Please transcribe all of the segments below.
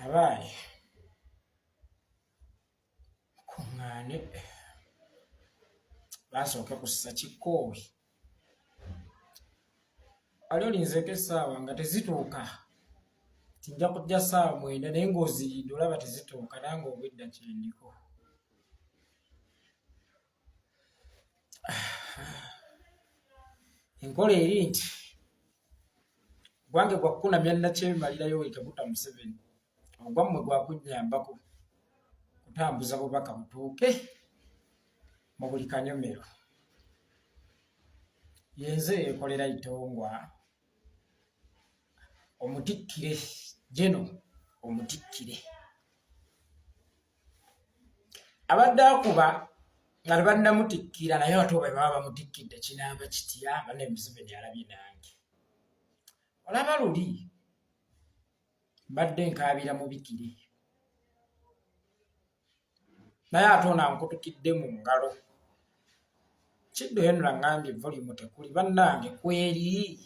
Abaye kuŋŋaane basooke kussa kikoowe ali olinzeeko essaawa nga tezituuka tijja kujja ssaawa 9 naye ng'oziyidde olaba tezituuka nange obwedda kyendiko. Enkola eri nti gwange gwa kukunamya nnakyemalirayo Kaguta Museveni, ogwammwe gwa kunnyambako kutambuza bubaka butuuke mu buli kanyomero. Yenze Yekolera Itongwa, Omuttikire Omuttikire abadde akuba nga tebannamutikkira naye ate bwe baba bamutikkidde kinaaba kitya? Banne Museveni alabye nange. Olaba luli mbadde nkaabira mu bikire naye ate ono ankutukidde mu ngalo. Kiddo yenula ngambye volume tekuli bannange kweri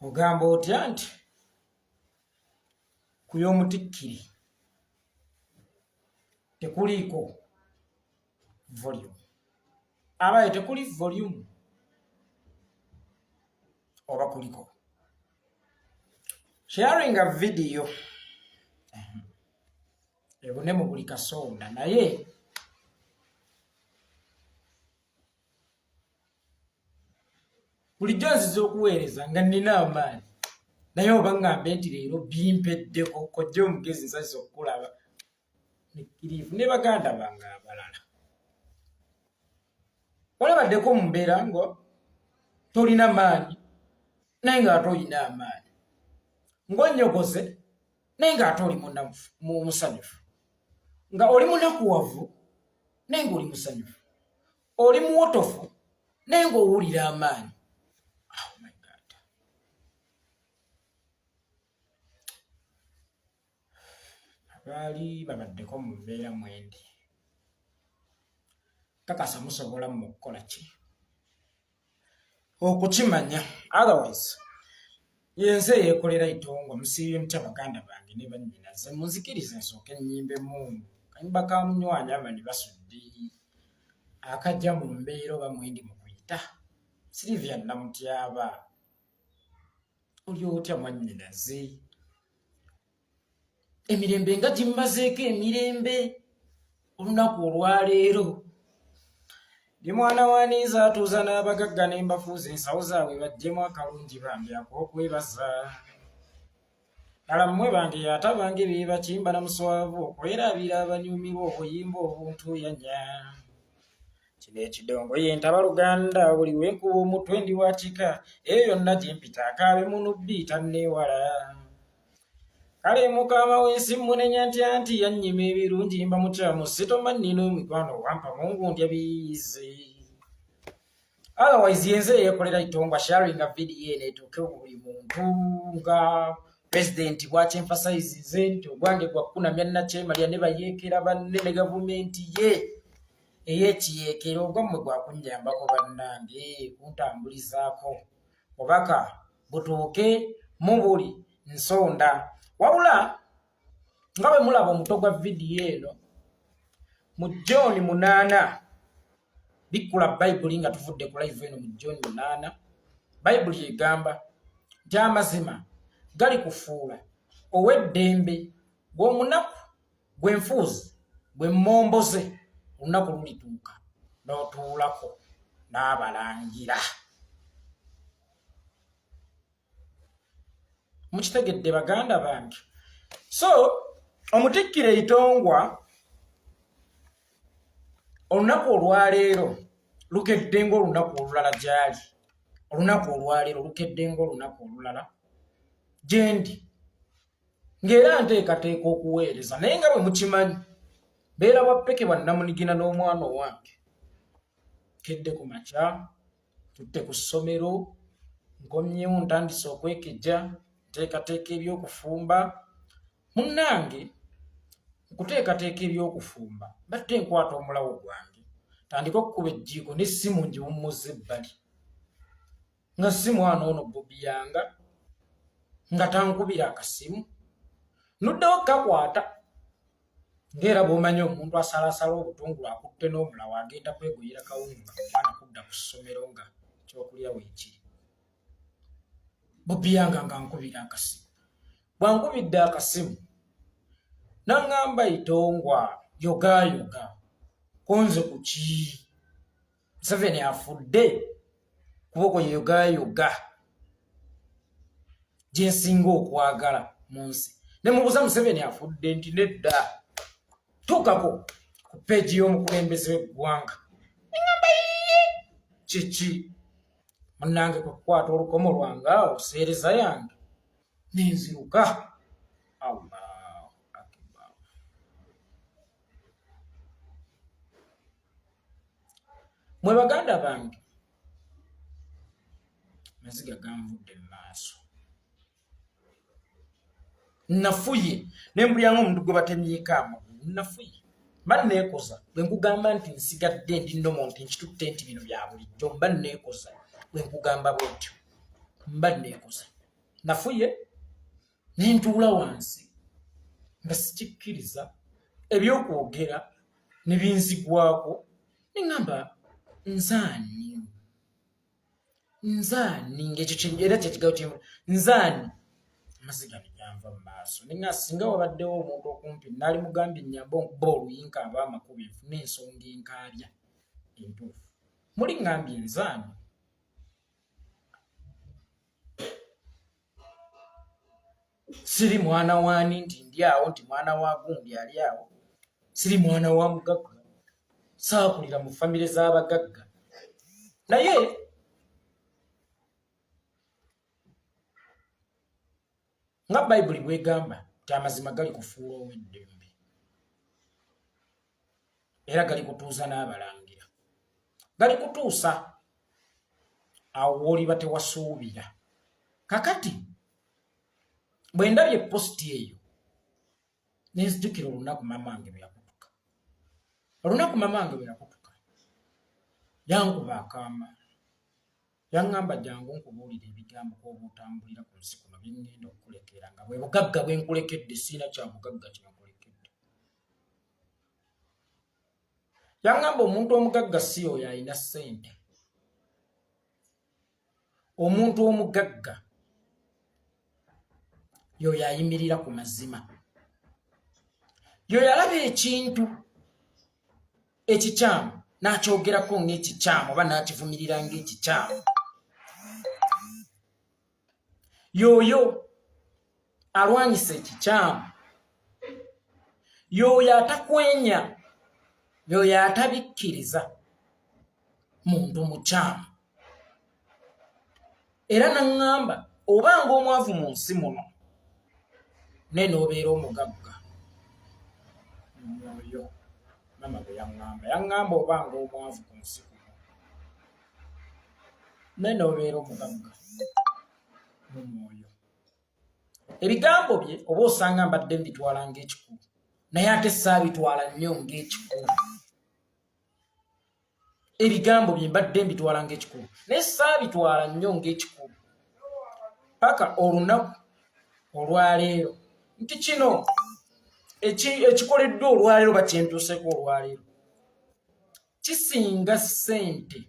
ogamba otya nti ku y'Omuttikire tekuliiko volume? Abaye tekuli volume oba kuliko? Sharing a video ebune mu buli kasonda naye bulijjo nziza okuweereza nga nnina amaanyi naye oba ngambe nti leero bimpeddeko kojja omugezi nsazisa okukulaba nekkiriivu ne baganda bange abalala. Olabaddeko mu mbeera ngo tolina maanyi naye ng'ate olina amaanyi, ng'onnyogoze naye ng'ate oli musanyufu, nga oli munakuwavu naye ng'oli musanyufu, oli muwotofu naye ng'owulira amaanyi. Oh my God. Abaali babaddeko mu mbeera mwendi kakasa musobola mu kukola ki? Okukimanya. Otherwise yenze Yekolera Itongwa musiibye mutya baganda bange ne bannyinaze munzikirize nsooke nnyimbe mu kanyimba ka munywanya abandi basudde akajja mu mbeera oba mwendi mu kuyita. Sylvia Namutyaba oli otya mwannyinaze? Emirembe nga gimmazeeko emirembe olunaku olwaleero. Ndi mwana waniiza atuuza n'abagagga ne mbafuuza ensawo zaabwe bajjemu akalungi bambi ak'okwebaza. Kala mmwe bange yaata bange beebakimba na muswavu okwerabira abanyumirwa obuyimba obuntuyanya. Kino ekidongo ye ntaba Luganda buli wenkuba omutwe ndi wakika eyo yonna gye mpita akaabe munubbi tanneewala. Kale mukama w'ensi mmunenya ntya nti yannyima ebirungi mba mukyamu sitoma nnina omikwano wampa mungundya biyize. Otherwise yenze Yekolera Itongwa sharing a video eno etuuke buli muntu nga president bw'akyemphasize nti ogwange gwa kukunamya nnakyemalira ne bayeekera banne ne gavumenti ye ey'ekiyeekero ogwammwe gwa kunnyambako bannange kuntambulizaako obaka butuuke mu buli nsonda. Wabula nga bwe mulaba omuto gwa vidiyo eno mu John 8 bikkula Bayibuli nga tuvudde ku live eno mu John 8 Bayibuli egamba nti amazima gali kufuula ow'eddembe gw'omunaku gw'enfuuzi gw'emmomboze olunaku lulituuka n'otuulako n'abalangira. Mukitegedde baganda bange? So Omuttikire Itongwa olunaku olwaleero lukedde ng'olunaku olulala gy'ali. Olunaku olwaleero lukedde ng'olunaku olulala gye ndi, ng'era nteekateeka okuweereza naye nga bwe mukimanyi mbeera bwappeke bwa Namunigina n'omwana owange. Kedde ku makya tutte ku ssomero nkomyewo ntandise okwekejja nteekateeka ebyokufumba. Munnange nkuteekateeka ebyokufumba badde nkwata omulawo gwange tandika okukuba ejjiiko n'essimu ngiwummuza ebbali nga si mwana ono Bobi Yanga nga tankubira akasimu nuddewo kakwata ng'era bw'omanyi omuntu asalasala obutungulu akutte n'omulawo agenda kwegoyera kawunga omwana kudda ku ssomero nga kyokulya weekiri bubiyanga nga nkubira akasimu bwankubidde akasimu naŋŋamba Itongwa yogayoga konze ku ki Museveni afudde kuboko yogayoga gye nsinga okwagala mu nsi ne mubuuza Museveni afudde nti nedda tuukako ku peegi y'omukulembeze w'eggwanga neŋŋamba kiki munnange kwe kukwata olukomo lwange awo seereza yange nenziruka Allahu Akbar. Mwe baganda bange maziga ganvudde mu maaso nafuye nembulyango omuntu gwe batemyeko amagulu nafuye mba neekoza bwe nkugamba nti nsigadde ndi nnomo nti nkitutte nti bino bya bulijjo mba neekoza bwe nkugamba bwetyo mba neekoza nafuye nentuula wansi nga sikikkiriza ebyokwogera ne binzigwako neŋŋamba nzaani ng'ekyo era kyekigawo kimu nzaani amaziga neganva mu maaso nenga singa wabaddewo omuntu okumpi nali mugambye nnyamba onkuba oluyinka aba amakubo enfuna ensonga enkaabya entuufu muli ngambye nzaani siri mwana waani nti ndi awo nti mwana wa gundi ali awo siri mwana wa mugagga saakulira mu famire z'abagagga naye nga bayibuli bwegamba nti amazima gali kufuula ow'eddembe era gali kutuusa n'abalangira gali kutuusa awo w'oliba tewasuubira kakati bwe ndabye positi eyo nenzijukira olunaku mamange bwe yakutuka yankuba akaama yaŋŋamba jangu nkubuulira ebigambo kwoba otambulira ku nsi kuno byengenda okukulekera nga bwe bugagga bwe nkulekedde siina kya bugagga kinakulekedde yaŋŋamba omuntu omugagga si oyo alina ssente omuntu omugagga yoyo ayimirira ku mazima yoyo alaba ekintu ekikyamu n'akyogerako ng'ekikyamu oba n'akivumirira ng'ekikyamu yoyo alwanyisa ekikyamu yoyo atakwenya yoyo atabikkiriza muntu mukyamu era naŋŋamba obanga omwavu mu nsi muno naye n'obeera omugagga mwoyo mama bwe yaŋŋamba obanga omwavu ku nsi kuno naye n'obeera omugagga mu mwoyo ebigambo bye oba osanga mbadde mbitwala ng'ekikulu naye ate saabitwala nnyo ng'ekikulu ebigambo bye mbadde mbitwala ng'ekikulu naye saabitwala nnyo ng'ekikulu paka olunaku olwaleero nti kino ekikoleddwa olwaleero bakyentuuseeko olwaleero kisinga ssente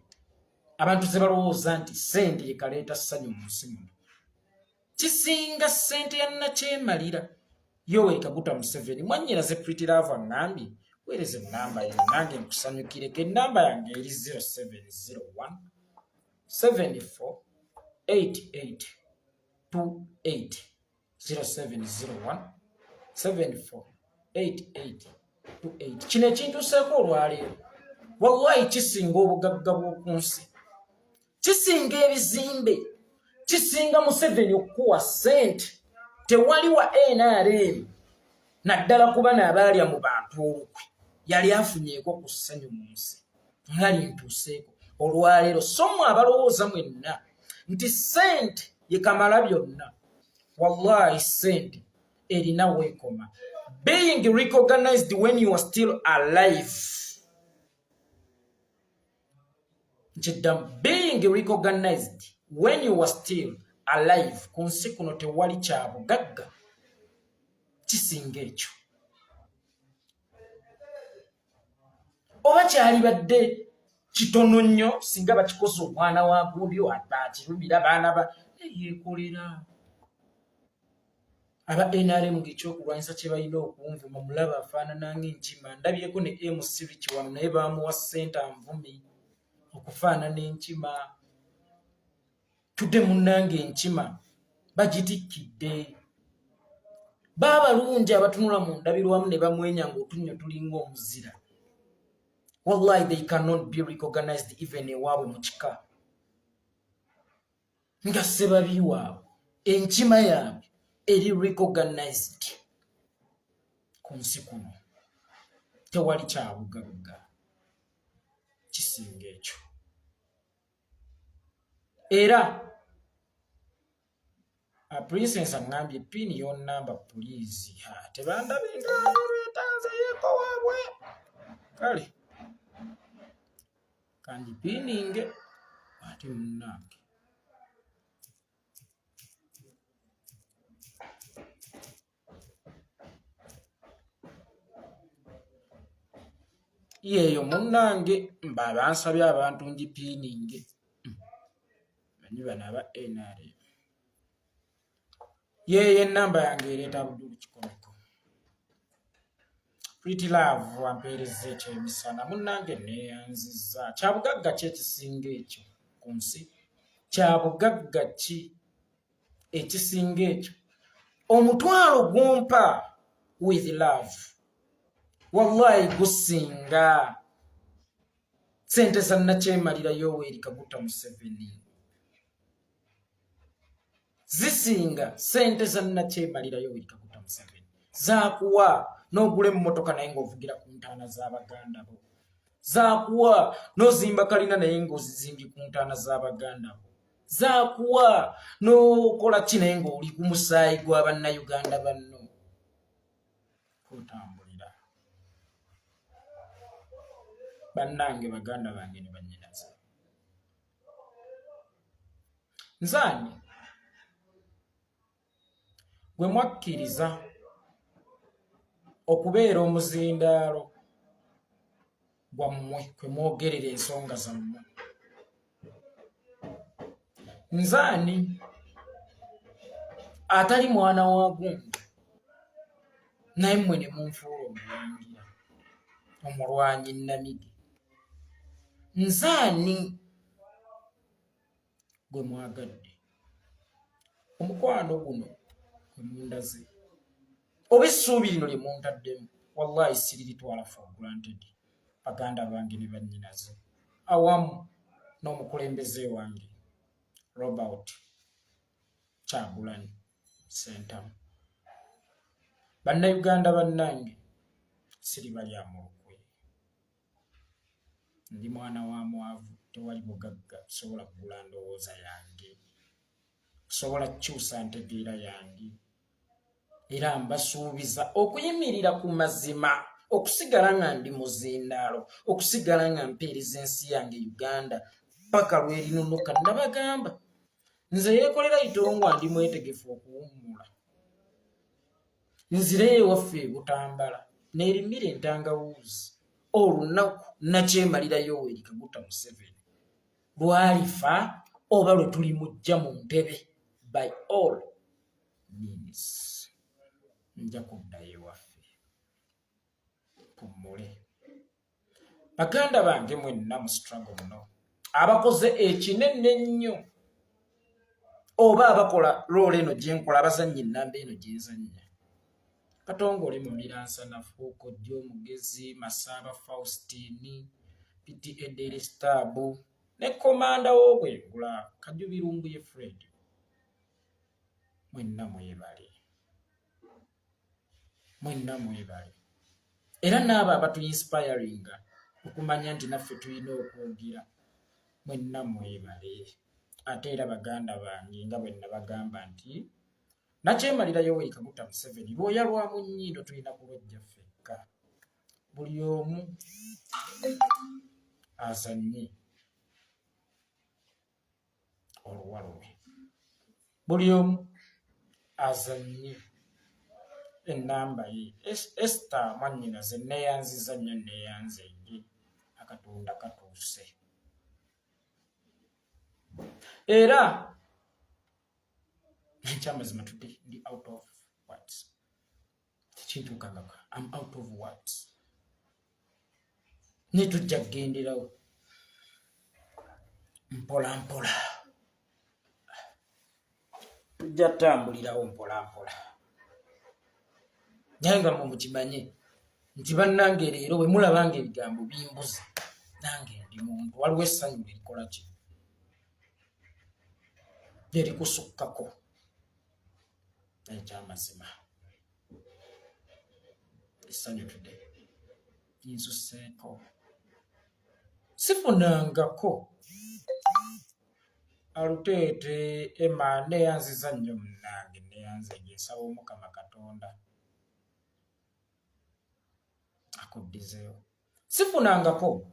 abantu ze balowooza nti ssente yekaleeta ssanyu mu nsi muno kisinga ssente ya nakyemalira Yoweri Kaguta Museveni mwannyinaze Pretty Love ngambye weereze mu namba yo nange nkusanyukireko ennamba yange eri 0701 74 88 28 0701 74 8828 kino ekintuuseeko olwaleero wallahi kisinga obugagga bw'oku nsi kisinga ebizimbe kisinga Museveni okukuwa ssente tewali wa NRM naddala kuba n'abaalya mu bantu olukwe yali afunyeeko ku ssanyu mu nsi nga lintuuseeko olwaleero so mmwe abalowooza mwenna nti ssente ye kamala byonna wallahi ssente erina weekoma being recognized when you are still alive being recognized when you are still alive ku nsi kuno tewali kya bugagga kisinga ekyo. Oba kyalibadde kitono nnyo singa bakikoze omwana wa gundi akirumira baana ba yekolera. Aba NRM ng'ekyokulwanyisa kye balina okunvuma mulaba afaanana ng'enkima. Ndabyeko ne MC Richiwano naye baamuwa ssente anvumi okufaanana enkima. Tudde munnange enkima bagitikkidde. Baabalungi abatunula mu ndabirwamu ne bamwenya ng'otunnyo tulinga omuzira. Wallahi they cannot be recognized even ewaabwe mu kika. Nga ssebabi waabwe enkima yaabwe eri recognized ku nsi kuno. Tewali kya bugagga kisinga ekyo. Era Princess angambye pin yo number please. Tebandabe nga lwetanze yeko waabwe. Kale kandi pininge ate munnange. Yeeyo munnange mba bansabye abantu ngipininge. Banyi bano aba NRM. Yeeye enamba yange ereeta Abdul Kikomeko. Pretty love wampeereza ekyemisana munnange neeyanzizza. Kya bugagga ki ekisinga ekyo ku nsi? Kya bugagga ki ekisinga ekyo? Omutwalo gwompa with love. Wallahi gusinga sente za Nakyemalira Yoweri Kaguta Museveni. Zisinga sente za Nakyemalira Yoweri Kaguta Museveni. Zaakuwa n'ogula emmotoka naye ng'ovugira ku ntaana z'Abaganda bo. Zaakuwa n'ozimba kalina naye ng'ozizimbye ku ntaana z'Abaganda bo. Zaakuwa n'okola ki naye ng'oli ku musaayi gw'Abannayuganda banno. Kutambulira. Bannange baganda bange ne bannyinaze. Nzani gwe mwakkiriza okubeera omuzindaalo gwammwe kwe mwogerera ensonga zammwe. Nzani atali mwana wa gundi naye mmwe ne munfuula omulangira omulwanyi Namidi. Nzani gwe mwagadde omukwano guno gwe mundaze oba essuubi lino lye muntaddemu. Wallahi siriritwala for granted. Baganda bange ne bannyinaze awamu n'omukulembeze wange Robert Kyagulanyi Ssentamu. Bannayuganda bannange siribalya mu lukwe. Ndi mwana wa mwavu, tewali bugagga sobola kugula ndowooza yange, sobola kukyusa ntegeera yange. Era mbasuubiza okuyimirira ku mazima, okusigala nga ndi muzindaalo, okusigala nga mpeereza ensi yange Uganda paka lwerinunuka. Nabagamba nze Yekolera Itongwa ndi mwetegefu okuwummula. Nzireyo ewaffe e Butambala neerimira entangawuuzi olunaku Nakyemalira Yoweri Kaguta Museveni lwalifa oba lwe tuli mujja mu ntebe. By all means nja kuddayo ewaffe tummule. Baganda bange mwenna mu struggle muno, abakoze ekinene ennyo oba abakola loole eno gye nkola, abazannya ennamba eno gye nzannya. Katongole mu Miransanafu, Kojja Omugezi, Masaba Faustini, Piti Ederi Stabu ne komanda w'Obwengula Kajubirumbu ye Fred. Mwenna mwebale. Mwenna mwebale. Era n'abo abatu-inspiringa okumanya nti naffe tulina okwogera. Mwenna mwebale. Ate era baganda bange nga bwe nabagamba nti Nakyemalira Yoweri Kaguta Museveni lwoya lwa mu nnyindo tulina kulojja ffekka. Buli omu azannye oluwalo lwe. buli omu azannye ennamba ye. Esther mwannyinaze neeyanziza nnyo neeyanze ye akatonda katuuse. Era ekyamazima tudde ndi out of words. Tekintuukangako. I'm out of words. Ne tujja kugenderawo mpola mpola. Tujja tambulirawo mpola mpola. Naye nga mmwe mukimanye nti bannange leero bwe mulabanga ebigambo bimbuza nange ndi muntu waliwo essanyu lirikola ki lyerikusukkako ekyamazima. Essanyu tudde linsusseeko sifunangako aluteete Emma neeyanziza nnyo munnange neeyanze gye nsaba Omukama Katonda akuddizeewo. Sifunangako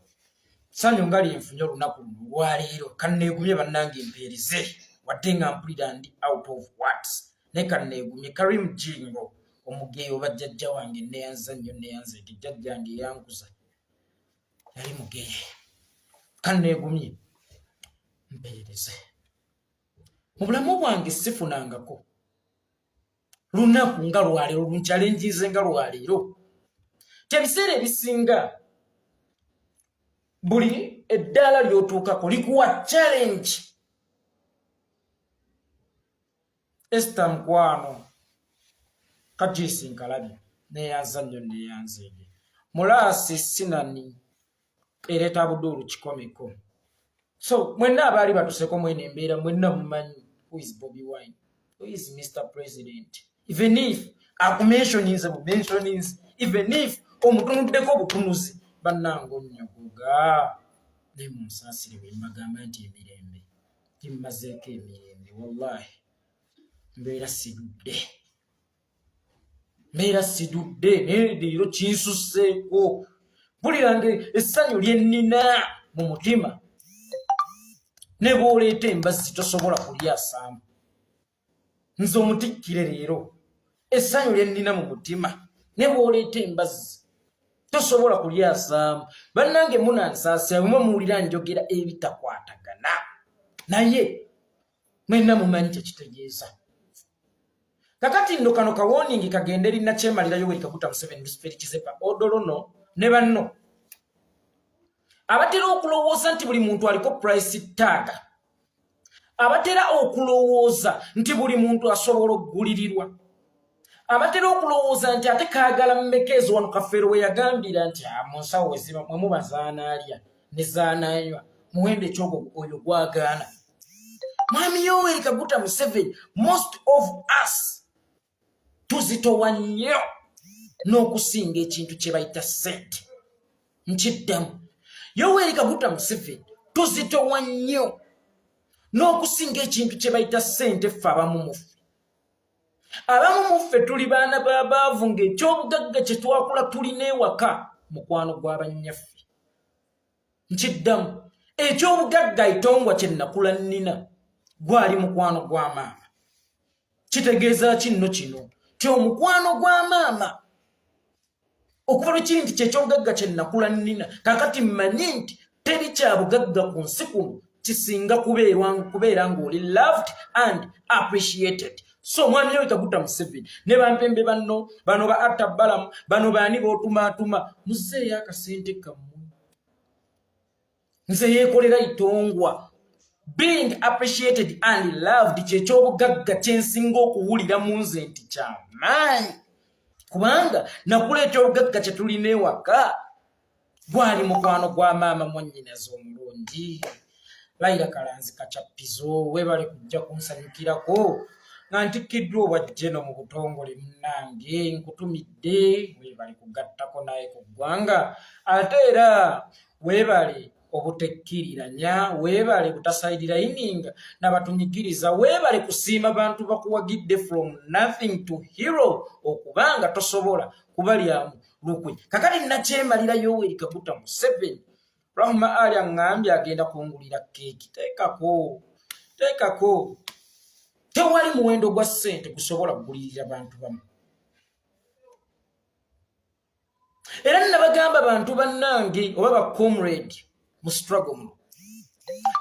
ssanyu nga lyenfunye olunaku luno lwaleero kanneegumye bannange empeerize wadde nga mpulira ndi out of words naye kanneegumye. Karim Jingo omugeeyo bajjajja wange neeyanza nnyo neeyanze nti jjajjange yankuza yali mugeeye kanneegumye mpeereze. Mu bulamu bwange sifunangako lunaku nga lwaleero lunkyalenjize nga lwaleero. Ebiseera ebisinga buli eddaala ly'otuukako likuwa challenge. Esther mukwano kajisi nkalabye neeyanza nnyo neeyanze gye. Mulaasi Sinani ereeta Abdul kikomeko. So mwenna abaali batuseko mwene embeera mwenna mumanyi who is Bobi Wine, who is Mr. President. Even if akumentioninze bumentioninze, even if omutunuddeko obutunuzi bannange onnyogoga ne munsaasire bwe mbagamba nti emirembe gimmazeeko emirembe. Wallahi mbeera sidudde naye leero kinsusseeko. Bulirange essanyu lye nnina mu mutima ne bw'oleeta embazzi tosobola kulyasaamu. Nze Omuttikire leero essanyu lye nnina mu mutima ne bw'oleeta embazzi tosobola kulyasaamu. Bannange munansaasira bwe muwulira njogera ebitakwatagana naye mwenna mumanyi kyekitegeeza. Kakati nno kano kawoningi kagende eri Nakyemalira Yoweri Kaguta Museveni, Lucifer Kizepa, Odolono ne banno abatera okulowooza nti buli muntu aliko price tag, abatera okulowooza nti buli muntu asobola okugulirirwa, abatera okulowooza nti ate kaagala mmekeezi wano Kafeero we yagambira nti mu nsawo weziba mwe muba zaanaalya ne zaananywa muwende ekyogo oyo gwagaana. Mwami Yoweri Kaguta Museveni, most of us tuzitowa nnyo n'okusinga ekintu kye bayita ssente. Nkiddamu, Yoweri Kaguta Museveni tuzitowa nnyo n'okusinga ekintu kye bayita ssente. Ffe abamu muffe tuli baana b'abaavu ng'ekyobugagga kye twakula tulina ewaka mukwano gw'abannyaffe. Nkiddamu, ekyobugagga Itongwa kye nnakula nnina gwali mukwano gwa maama. Kitegeeza kinno kino ti omukwano gwa maama okuva lwe kiri nti kyekyobugagga kye nnakula nnina. Kakati mmanyi nti teri kya bugagga ku nsi kuno kisinga kubeera ng'oli loved and appreciated. So Mwami Yoweri Kaguta Museveni ne bampembe bano ba Atabalamu bano baani b'otumaatuma muzeeyo akasente kammwe. Nze Yekolera Itongwa being appreciated and loved kyekyobugagga kyensinga okuwulira mu nze nti kyamaanyi, kubanga nakula ekyobugagga kye tulina ewaka gwali mukwano gwa maama mwannyinaze omulungi. Laira Kalanzi Kacappizo webale kujja kunsanyukirako nga ntikkiddwa obwajjeno mu butongole munnange nkutumidde webale kugattako naye ku ggwanga ate era webale obutekkiriranya, webale butasayidirayininga n'abatunyigiriza, webale kusiima bantu bakuwagidde from nothing to hero okubanga tosobola kubalyamu lukwe. Kakati Nakyemalira Yoweri Kaguta Museveni Rahma Ali aŋŋambye agenda kungulira keeki. Teekako tewali muwendo gwa ssente gusobola kugulirira abantu bamu. Era nabagamba bantu bannange oba ba comrade mu struggle muno,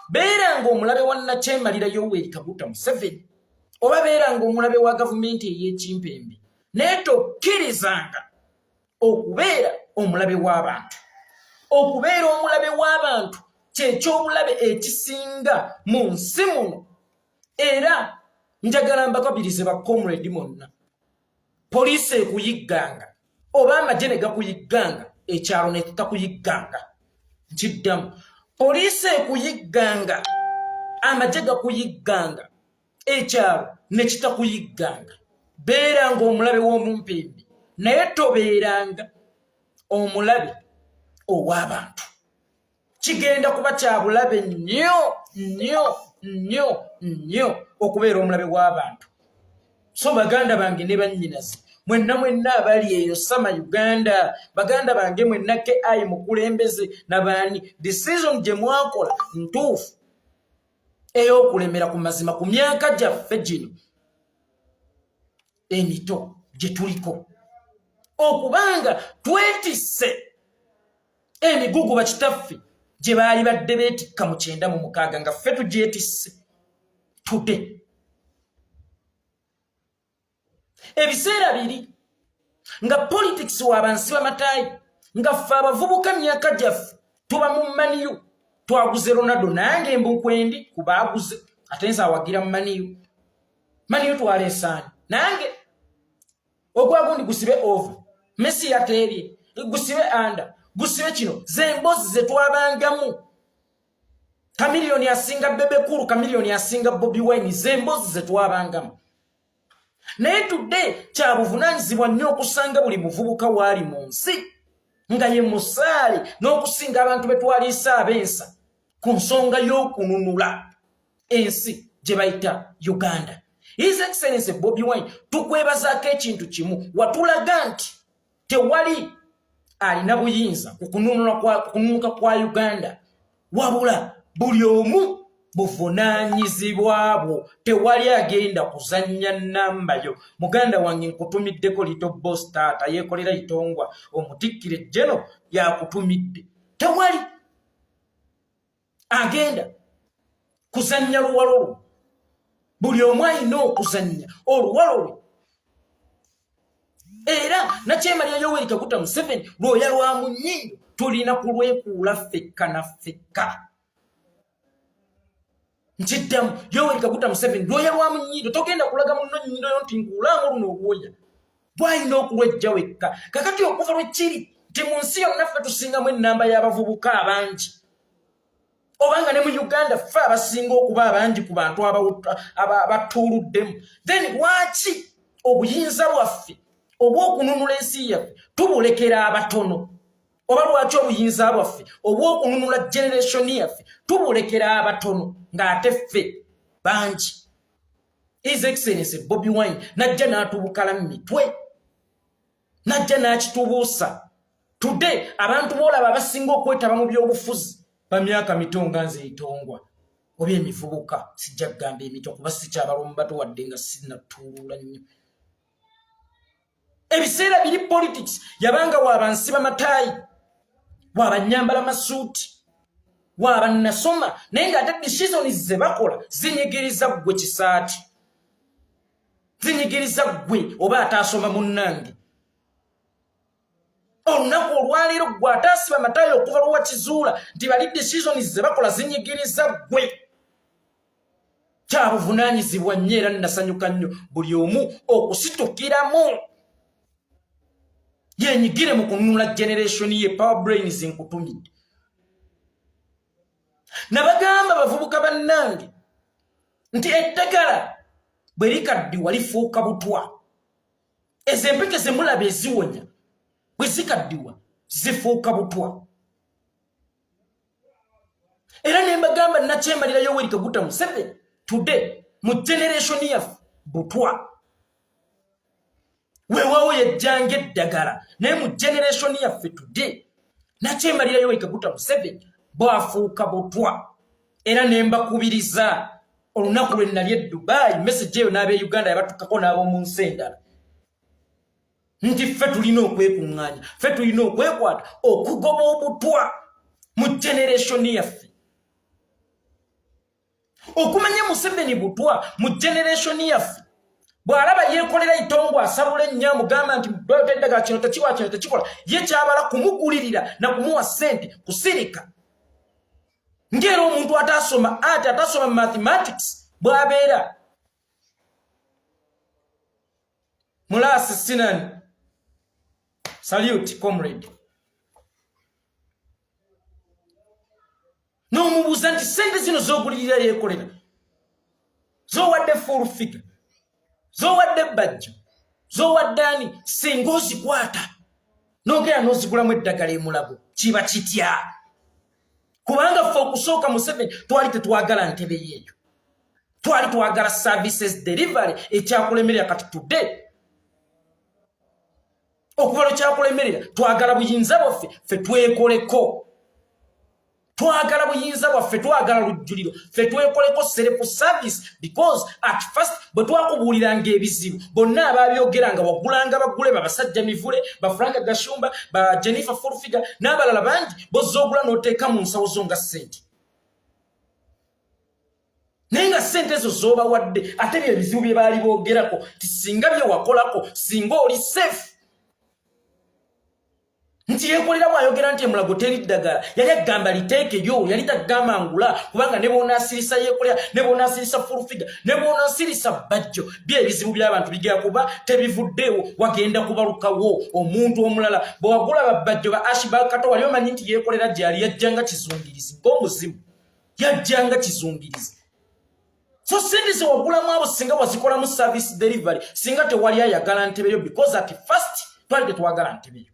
beeranga omulabe wa Nakyemalira Yoweri Kaguta Museveni oba beeranga omulabe wa gavumenti ey'ekimpembe, naye tokkirizanga okubeera omulabe w'abantu. Okubeera omulabe w'abantu kyekyobulabe ekisinga mu nsi muno. Era njagala mbakabirize ba comrade monna, poliisi ekuyigganga oba amagye ne gakuyigganga, ekyalo ne tutakuyigganga. Nkiddamu, poliisi ekuyigganga, amagye gakuyigganga, ekyalo ne kitakuyigganga. Beeranga omulabe w'omumpembe, naye tobeeranga omulabe ow'abantu. Kigenda kuba kya bulabe nnyo okubeera omulabe w'abantu. So baganda bange ne bannyinaze, mwenna abali eyo Sama Uganda, baganda bange mwenna KI mukulembeze nabaani, decision gye mwakola ntuufu ey'okulemera ku mazima ku myaka gyaffe gino emito gye tuliko, okubanga twetisse emigugu bakitaffe gye baali badde beetikka mu 96 nga ffe tugyetisse tudde. Ebiseera biri nga politics w'abansi b'amataayi, nga ffe abavubuka myaka gyaffe tuba mu maniyu, twaguze Ronaldo nange mbukwendi kubaaguze, ate nze awagira mu maniyu twaleesaani nange ogwagundi gusibe over, Messi yateebye gusibe anda, gusibe kino, z'emboozi ze twabangamu. Kamiliyoni asinga Bebekulu, Kamiliyoni asinga Bobi Wine, z'emboozi ze twabangamu. Naye tudde kya buvunaanyizibwa nnyo okusanga buli muvubuka waali mu nsi nga ye musaale n'okusinga abantu be twaliisa ab'ensa ku nsonga y'okununula ensi gye bayita Uganda. His Excellency Bobi Wine, tukwebazaako ekintu kimu, watulaga nti tewali alina buyinza ku kununuka kwa Uganda, wabula buli omu buvunaanyizibwa bwo, tewali agenda kuzannya namba yo. Muganda wange nkutumiddeko Little Boss Tata Yekolera Itongwa, Omuttikire Jeno yakutumidde. Tewali agenda kuzannya luwalo lwo, buli omu alina okuzannya oluwalo lwe. Era Nakyemalira Yoweri Kaguta Museveni lwoya lwa munnyindo tulina kulwekuula ffekka na ffekka. Nkiddamu, Yoweri Kaguta Museveni lwoya lwa munnyindo togenda kulaga munno nnyindo yo nti nkuulanga luno olwoya, bw'alina okulwejja wekka. Kakati okuva lwe kiri nti mu nsi yonna ffe tusingamu ennamba y'abavubuka abangi, obanga ne mu Uganda ffe abasinga okuba abangi ku bantu abatuuluddemu, then lwaki obuyinza bwaffe obw'okununula ensi yaffe tubulekera abatono? Oba lwaki obuyinza bwaffe obw'okununula generation yaffe tubulekera abatono ng'ate ffe bangi? His Excellency Bobi Wine najja n'atubukala mu mitwe, najja n'akitubuusa. Today abantu boolaba abasinga okwetaba mu by'obufuzi ba myaka mito nga nze Itongwa oba emivubuka, sijja kugamba emito kuba sikyabalomba bato wadde nga sinatuulula nnyo. Ebiseera biri politics yabanga w'abansi b'amataayi, w'abanyambala masuuti, w'abannasoma, naye ng'ate decisions ze bakola zinyigiriza ggwe kisaati, zinyigiriza ggwe oba ataasoma munnange. Olunaku olwaleero ggwe ataasiba amataayi okuva lwe wakizuula nti bali decisions ze bakola zinyigiriza ggwe. Kya buvunaanyizibwa nnyo era nasanyuka nnyo buli omu okusitukiramu yenyigire mu kununula generation ye. Power brains nkutumidde. Nabagamba bavubuka bannange nti eddagala bwe likaddiwa lifuuka butwa. Ezo empeke ze mulaba eziwonya bwe zikaddiwa zifuuka butwa. Era ne mbagamba Nakyemalira Yoweri Kaguta Museveni today mu generation yaffe butwa. Weewaawo yejjanga eddagala, naye mu generation yaffe today Nakyemalira Yoweri Kaguta Museveni bwafuuka butwa. Era ne mbakubiriza olunaku lwe nali Dubai message eyo n'abe Uganda yabatukako n'abo mu nsendala nti ffe tulina okwekuŋŋaanya ffe tulina okwekwata okugoba obutwa mu generation yaffe okumanya Museveni butwa mu generation yaffe bw'alaba yeekolera Itongwa asabula ennyo amugamba nti eddaga kino tekikola ye kyabala kumugulirira na kumuwa ssente kusirika ng'era omuntu atasoma ate atasoma mathematics bw'abeera Mulasi Sinani salute comrade n'omubuuza nti ssente zino z'ogulirira yeekolera z'owadde full figure z'owadde bajjo z'owadde ani singa ozikwata n'ogera n'ozigulamu eddagala emulago kiba kitya kubanga ffe okusooka Museveni twali tetwagala ntebe yeeyo twali twagala services delivery ekyakulemerera kati today okuva kyakulemerera twagala buyinza bwaffe ffe twekoleko twagala buyinza bwaffe twagala lujjuliro ffe twekoleko self service because at first bwe twakubuuliranga ebizibu bonna abaabyogeranga waggulanga baggule babasajja mivule bafranka gashumba ba Jennifer Fulfiga n'abalala bangi bozzoogula n'oteeka mu nsawo zo nga ssente naye nga ssente ezo z'obawadde ate bye bizibu bye baali boogerako ti singa bye wakolako singa oli safe nti yeekolera bw'ayogera nti emulago teri ddagala yali agamba liteekeyo yali tagamba ngula kubanga ne boonaasirisa yeekolera ne boonaasirisa Fulfiga ne boonaasirisa bajjo by'ebizibu by'abantu bigera kuba tebivuddeewo wagenda kubalukawo omuntu omulala bwe wagula babajjo ba Ashba Kata wali omanyi nti yeekolera gyali yajjanga kizungirizi ng'omuzimu yajjanga kizungirizi so ssente ze wagulamu abo singa wazikolamu service delivery singa tewali ayagala ntebeyo because at first twali tetwagala ntebeyo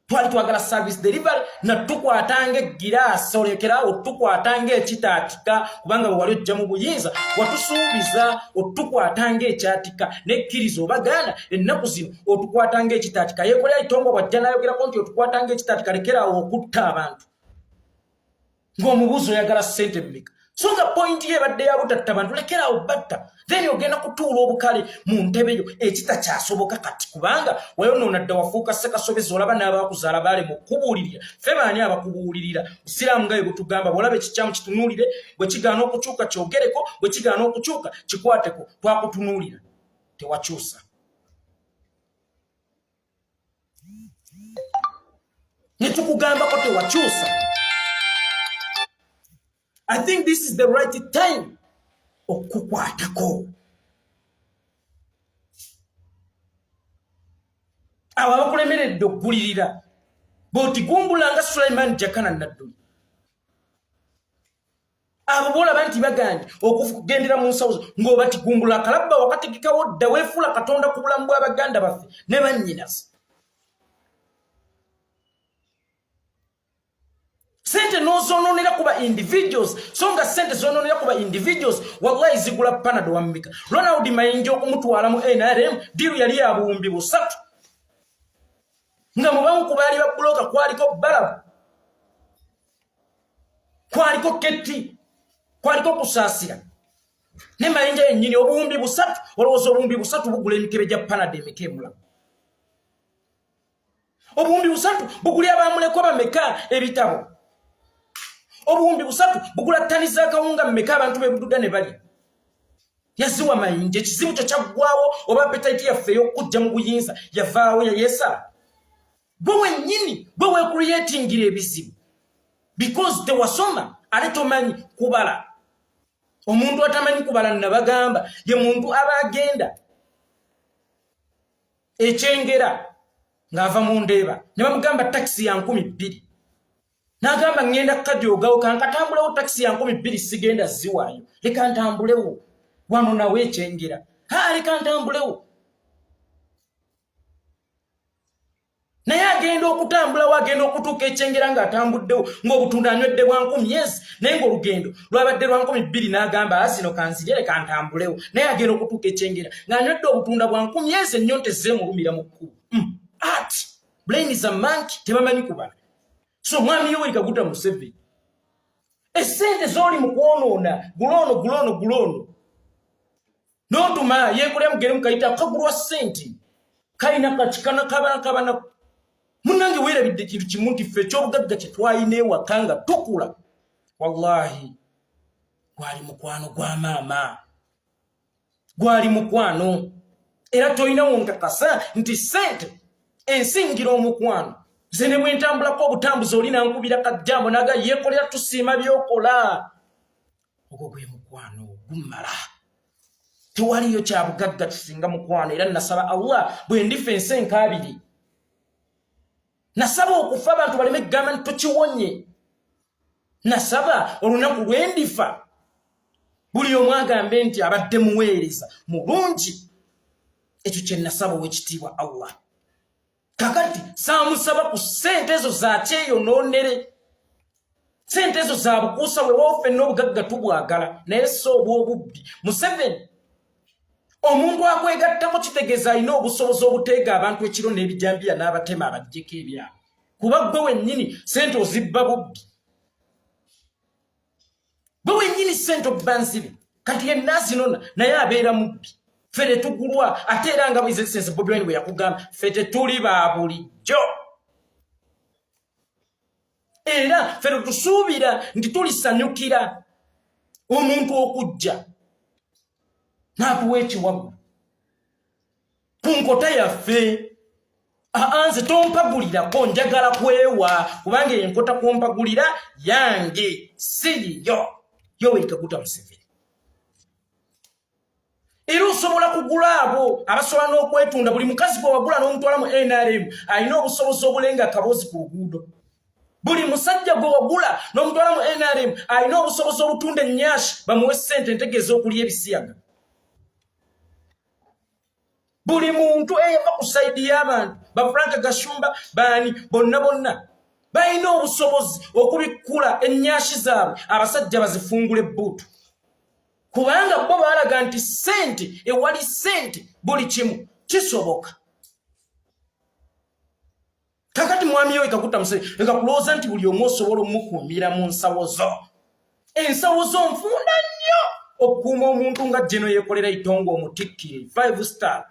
twali twagala service delivery na tukwatanga egiraasi olekerawo tukwatanga ekitaatika kubanga bwe wali ojja mu buyinza watusuubiza otukwatanga ekyatika nekkiriza obaganda ennaku zino otukwatanga ekitaatika yeekolera Itongwa bwajja n'ayogerako nti otukwatanga ekitaatika lekerawo okutta abantu ng'omubuuzi oyagala ssente mmeka so nga point ye badde ya butatta abantu lekerawo batta then ogenda kutuula obukale mu ntebeyo ekitakyasoboka kati kubanga wayonoona dda wafuuka sekasobezi olaba n'abakuzaala baale mu kubuulirira ffe baani abakubuulirira busiraamu nga bwe butugamba bw'olaba ekikyamu kitunuulire bwe kigaana okukyuka kyogereko bwe kigaana okukyuka kikwateko twakutunuulira tewakyusa ne tukugambako tewakyusa I think this is the right time okukwatako abo abakulemeredde okugulirira bw'otigumbulanga Sulaiman Jakana Nadduli abo boolaba nti baganje okugendera mu nsawo ng'obatigumbula akalabba wakategekawo dda weefuula Katonda ku bulamu bw'Abaganda baffe ne bannyinaze sente nozoononera kuba individuals so nga sente zoononera kuba individuals wallahi zigula panado wammika Ronald Mayinja okumutwala mu NRM diru yali ya buwumbi busatu nga mubamu ku baali babbuloka kwaliko Balabu kwaliko Keti kwaliko kusaasira ne Mayinja yennyini obuwumbi busatu olowooza obuwumbi busatu bugula emikebe gya panado emika emulamu obuwumbi busatu buguli abaamulekwa bameka ebitabo obuwumbi busatu bugula ttani za kawunga mmeka abantu bebududa ne balya yaziwa Mayinja ekizibu kyo kyaggwawo oba appetite yaffe ey'okujja mu buyinza yavaawo yayeesala gwe wennyini gwe weecreatingira ebizibu because tewasoma ate tomanyi kubala omuntu atamanyi kubala nabagamba ye muntu aba agenda ekyengera ng'ava mu ndeeba ne bamugamba takisi ya 2,000 n'agamba ngenda kadi ogawo kankatambulewo takisi ya 2,000 sigenda ziwaayo leka ntambulewo wano nawe ekyengera leka ntambulewo naye agenda okutambulawo agenda okutuuka ekyengera ng'atambuddewo ng'obutunda anywedde bwa 10,000 naye ng'olugendo lwabadde lwa 2,000 n'agamba zino kanzirye leka ntambulewo naye agenda okutuuka ekyengera ng'anywedde obutunda bwa 10,000 ennyo ntezzeemulumira mu kkubo ati brain is a monkey tebamanyi kubala so mwami Yoweri Kaguta Museveni Esente zoli mu kwonoona gulono n'otuma Yekolera mugere mukayita kagulwa sente kalina kachikana kabana munange weerabidde kintu kimu nti ffe ekyobugagga kye twalina ewaka nga tukula wallahi gwali mukwano gwa maama gwali mukwano era tolina wonkakasa nti sente ensingira omukwano ze ne bwentambulako obutambuzi oli nankubira kajjambo naga Yekolera tusiima byokola ogwo gwe mukwano gumala tewaliyo kya bugagga kisinga mukwano era nasaba Allah bwe ndifa ensenka abiri nasaba okufa abantu baleme kugamba nti tukiwonye nasaba olunaku lwendifa buli omu agambe nti abadde muweereza mulungi ekyo kye nasaba ow'ekitiibwa Allah kakati saamusaba ku sente ezo za kyeyonoonere sente ezo za bukuusa weewaawo ffenna obugagga tubwagala naye si obw'obubbi Museveni omuntu akwegattako kitegeeza alina obusobozi obuteega abantu ekiro n'ebijambiya n'abatema abajjeko ebyabo kuba gwe wennyini sente ozibba bubbi gwe wennyini sente obba nzibe kati yenna azinona naye abeera mubbi ffe tetugulwa ate era nga bwizexense Bobi Wine bwe yakugamba ffe tetuli ba bulijjo era ffe tetusuubira nti tulisanyukira omuntu okujja n'atuwa ekiwagu ku nkota yaffe nze tompagulirako njagala kwewa kubanga enkota kwompagulira yange siriyo Yoweri Kaguta Museveni era osobola kugula abo abasobola n'okwetunda buli mukazi gwe wagula n'omutwala mu NRM alina obusobozi obulenga akaboozi ku luguudo buli musajja gwe wagula n'omutwala mu NRM alina obusobozi obutunda ennyashi bamuwe ssente entegeeza okulya ebisiyaga buli muntu eyava ku sayidi y'abantu bafranka gashumba bani bonna balina obusobozi okubikkula ennyashi zaabwe abasajja bazifungula ebbuutu kubanga bo baalaga nti sente ewali sente buli kimu kisoboka kakati mwami Yoweri Kaguta Museveni leka kulowooza nti buli omu osobola omukuumira mu nsawo zo ensawo zo nfunda nnyo okukuuma omuntu nga Jeno Yekolera Itongwa Omuttikire 5 star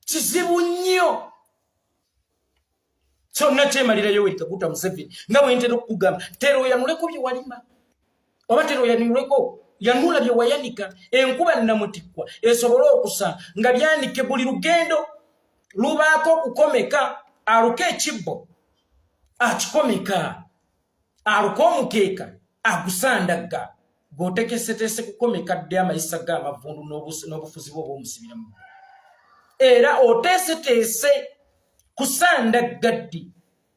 kizibu nnyo kyonna kyemalira Yoweri Kaguta Museveni nga bwentera okugamba tera oyanuleko bye walima oba tera oyanuleko yanula bye wayanika enkuba nnamutikkwa esobole okusa nga byanike buli lugendo lubaako okukomeka aluka ekibbo akikomeka aluka omukeeka agusandagga g'otekesetese kukomeka dde amayisa g'amavundu n'obufuzi bwe obw'omusibiramu era oteeseteese kusandagga ddi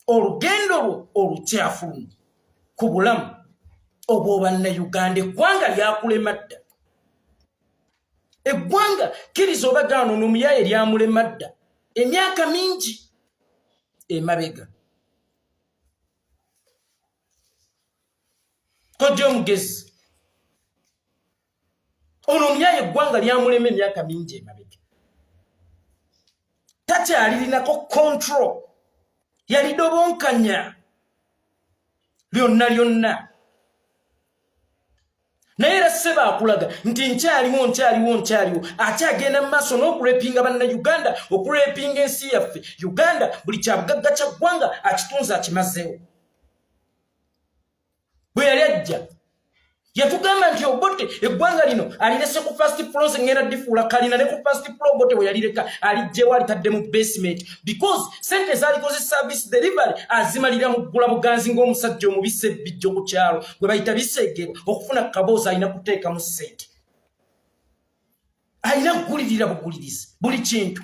olugendo lwo olukyafu luno ku bulamu obw'Obannayuganda eggwanga lyakulema dda eggwanga kkiriza oba gaano n'omuyaye lyamulema dda emyaka mingi emabega kojja omugezi ono omuyaye eggwanga lyamulema emyaka mingi emabega takyalirinako control yalidobonkanya lyonna naye era sseba akulaga nti nkyaliwo akyagenda mu maaso n'okulepinga bannayuganda okulepinga ensi yaffe Uganda buli kyabugagga kya ggwanga akitunza akimazeewo bwe yali ajja yatugamba nti Obote eggwanga lino alirese ku first floor ngenda difuula kalina ne ku first floor Obote we yalireka alijjewo alitadde mu basement because sente zaalikoze service delivery azimalira mu ggula buganzi ng'omusajja omubise bijjo ku kyalo gwe bayita bisegerwa okufuna kaboozi alina kuteeka mu sente alina kugulirira bugulirizi buli kintu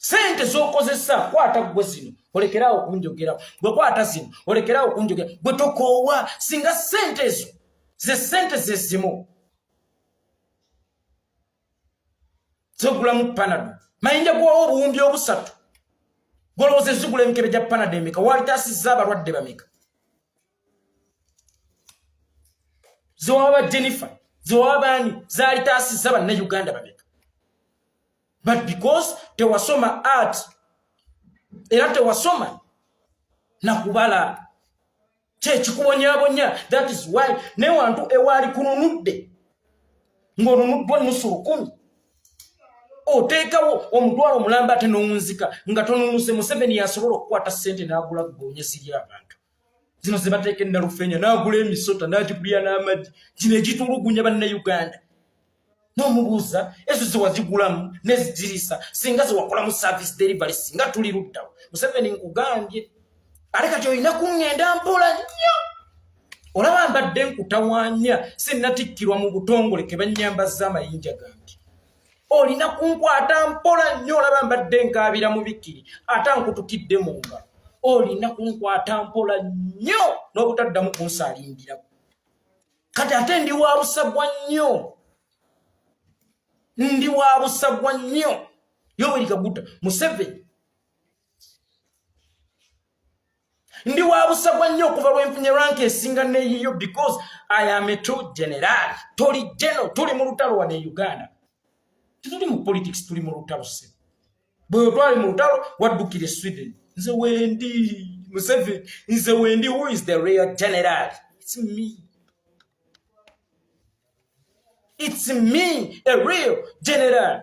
sente zokozesa kwata gwe zino olekerawo kunjogera gwe kwata zino olekerawo kunjogera gwe tokoowa singa sente ezo ze sente zezimu zogulamu panado mayinja gwawo obuwumbi obusatu golowooza zigula emikebe gya panado emeka walitasizza abalwadde bameka zewaba Jennifer Zoabani zali taasisa bannayuganda babeka. But because tewasoma art era tewasoma nakubala kyekikuwonyabonya, that is why ne wantu ewali kununudde ng'onunuddwa nusuru 10 oteekawo omutwalo omulamba ate n'omunzika nga tonunuse. Museveni yasobola okukwata ssente n'agula ggoonya ziri abantu zino ze bateeka ennalufeenya, n'agula emisota n'agigulya n'amagi, gino egitulugunya bannayuganda. N'omubuuza ezo ze wazigulamu n'ezigirisa singa ze wakolamu service delivery singa tuli luddawo. Museveni nkugambye ate kati olina kuŋŋenda mpola nnyo. Olaba mbadde nkutawaanya sinnatikkirwa mu butongole ke bannyambazza amayinja gange. Olina kunkwata mpola nnyo. Olaba mbadde nkaabira mu bikiri ate nkutukidde mu ngalo. Olina kunkwata mpola nnyo n'obutaddamu kunsaalindirako. Kati ate ndi wa busagwa nnyo. Ndi wa busagwa nnyo. Yoweri Kaguta Museveni ndi wa busagwa nnyo okuva lwe nfunye rank esinga neeyiyo because I am a true general. Toli general, tuli mu lutalo wa ne Uganda. Tuli mu politics, tuli mu lutalo se. Bwe twali mu lutalo waddukire Sweden. Nze wendi Museveni, nze wendi who is the real general? It's me. It's me, a real general.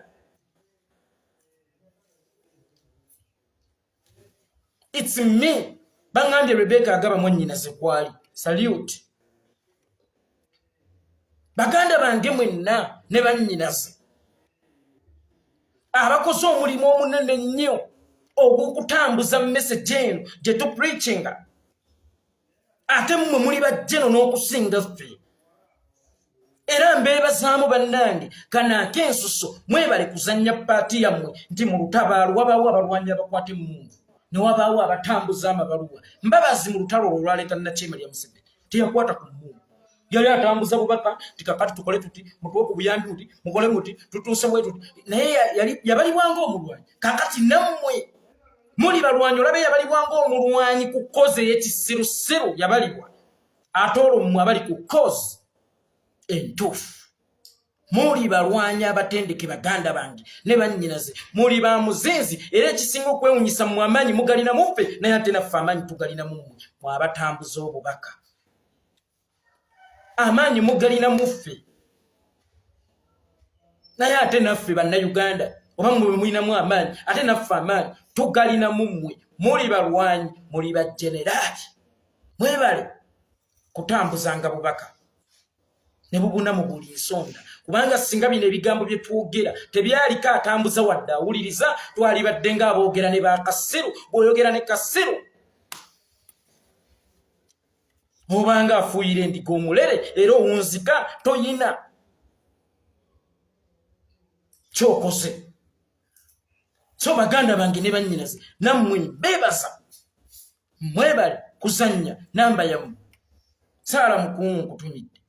It's me. Bangande Rebecca agaba mwennyinaze kwali. Salute. Baganda bange mwenna ne bannyinaze. Abakoze omulimu omunene nnyo ogw'okutambuza message eno gye tupreachinga. Ate mmwe muli bajjeno n'okusinga ffe. Era mbeebazaamu bannange kana akensuso mwebale kuzannya paati yammwe nti mu lutabaalo wabaawo abalwanyi abakwate emmundu ne wabaawo abatambuza amabaluwa. Mbabazi mu lutalo olwo olwaleeta Nakyema lya Museveni teyakwata ku mmundu. Yali atambuza bubaka nti kakati tukole tuti, mutuwe ku buyambi tuti, mukole muti, tutuuse bwe tuti. Naye yabalibwanga omulwanyi. Kakati nammwe muli balwanyi olabe yabalibwanga omulwanyi ku koze y'ekisirusiru yabalibwa. Ate olwo mmwe abali ku koze entuufu. Muli balwanyi abatendeke baganda bange ne bannyinaze. Muli ba muzinzi era ekisinga okwewunyisa mu amaanyi mugalina muffe naye ate naffe amaanyi tugalina mu mmwe. Mwabatambuza obubaka. Amaanyi mugalina muffe naye ate naffe bannayuganda oba mmwe mulinamu amaanyi ate naffe amaanyi tugalina mu mmwe. Muli balwanyi, muli bajenerali. Mwebale kutambuzanga bubaka ne bubuna mu buli nsonda. Kubanga singa bino ebigambo bye twogera tebyaliko atambuza wadde awuliriza, twali badde ng'aboogera ne ba Kasiru. Bw'oyogera ne Kasiru obanga afuuyira endiga omulere era owunzika toyina kyokoze. So baganda bange ne bannyinaze nammwe beebaza mwebale kuzannya namba yammwe. Saala mukungu nkutumidde.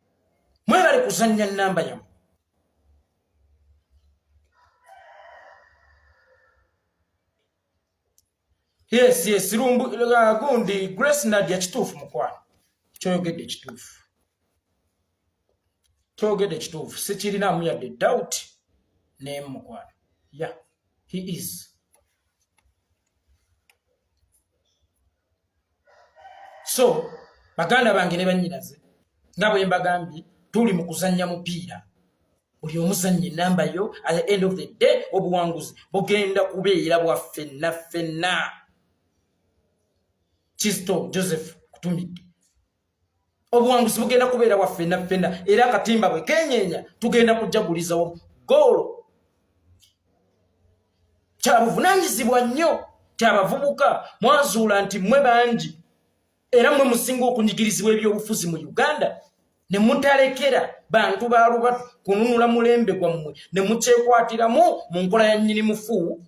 Mwebale kuzannya namba yammwe. Yes, rumbu gundi Grace Nadia kituufu mukwano. Kyogedde kituufu. Kyogedde kituufu. Sikirinamu yadde doubt n'emu mukwano. Yeah, he is. So, baganda bange ne bannyinaze nga bwe mbagambye tuli mu kuzannya mupiira. Buli omuzannyi namba yo at the end of the day obuwanguzi bugenda kubeera bwa ffenna. Kisto Joseph kutumidde. Obuwanguzi bugenda kubeera bwa ffenna era akatimba bwe kenyeenya tugenda kujagulizawo goolo. Kyabuvunaanyizibwa nnyo kyabavubuka mwazuula nti mmwe bangi era mmwe musinga okunyigirizibwa ebyobufuzi mu Uganda ne mutalekera bantu ba lubatu kununula mulembe gwammwe ne mukyekwatiramu mu nkola ya nnyini mufu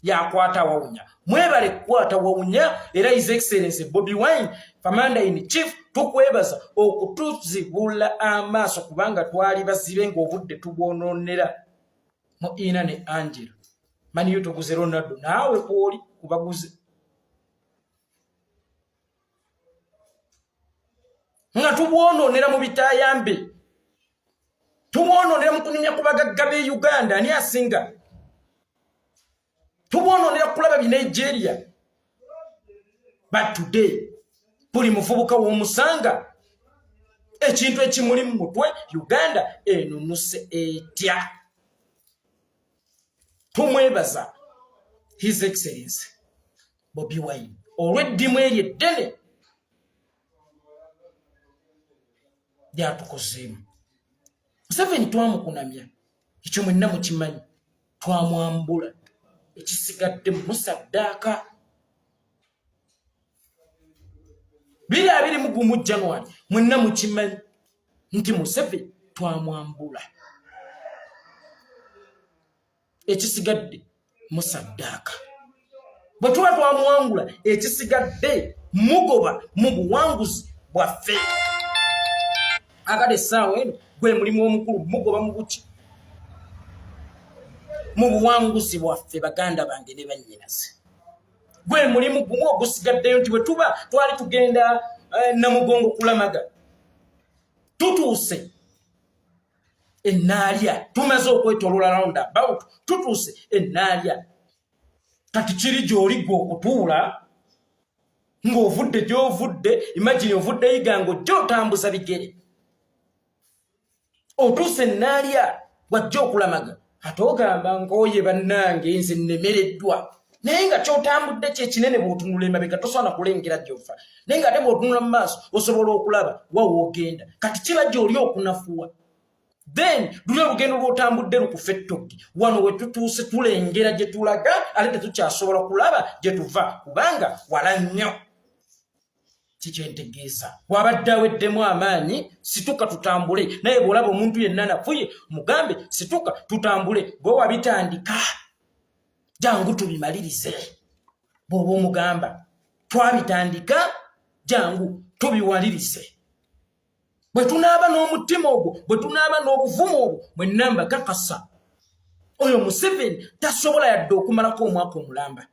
yakwata Wawunya. Mwebale kukwata Wawunya era His Excellency Bobi Wine Commander in Chief tukwebaza okutuzibula amaaso kubanga twali bazibe ng'obudde tubwonoonera mu Ina ne Angela. Mani yo tuguze Ronaldo naawe kwoli kubaguze. Nga tubwonoonera mu bitayambe Tubononera mu kunyumya ku bagagga b'e Uganda ani asinga. Tubononera kulaba bi Nigeria. But today buli muvubuka w'omusanga ekintu ekimuli mu mutwe Uganda enunuse etya. Tumwebaza His Excellency Bobi Wine olw'eddimu eryo eddene lyatukozeemu. Museveni twamukunamya ekyo mwenna mukimanyi, twamwambula ekisigadde musaddaaka. 2021 January mwenna mukimanyi nti Museveni twamwambula ekisigadde musaddaaka. Bwe tuba twamwangula ekisigadde mugoba mu buwanguzi bwaffe. Akade essaawa eno gwe mulimu omukulu mugoba mu buki mu buwanguzi bwaffe baganda bange ne bannyinaze. Gwe mulimu gumu ogusigaddeyo nti bwe tuba twali tugenda Namugongo kulamaga tutuuse ennaalya, tumaze okwetoloola round about tutuuse ennaalya. Kati kiri gy'oli gwe okutuula ng'ovudde gy'ovudde, imagine ovudde Igango gy'otambuza bigere otuuse ennaalya wajja okulamaga. Ate ogamba ng'oye bannange nze nnemereddwa, naye nga ky'otambudde kyekinene bw'otunula emabega tosobola kulengera gy'ofa, naye nga ate bw'otunula mu maaso osobola okulaba wa woogenda. Kati kiba gy'oli okunafuwa. Then luli olugendo lw'otambudde lukufa ettoggi. Wano we tutuuse tulengera gye tulaga ate tetukyasobola kulaba gye tuva kubanga wala nnyo. Kikyentegeeza wabadde aweddemu amaanyi, situka tutambule. Naye bw'olaba omuntu yenna nafuye mugambe situka tutambule. Gwe wabitandika jangu tubimalirize. Bw'oba omugamba twabitandika jangu tubiwalirize. Bwe tunaaba n'omutima ogwo, bwe tunaaba n'obuvumu obwo, mwenna mbakakasa oyo Museveni tasobola yadde okumalako omwaka omulamba.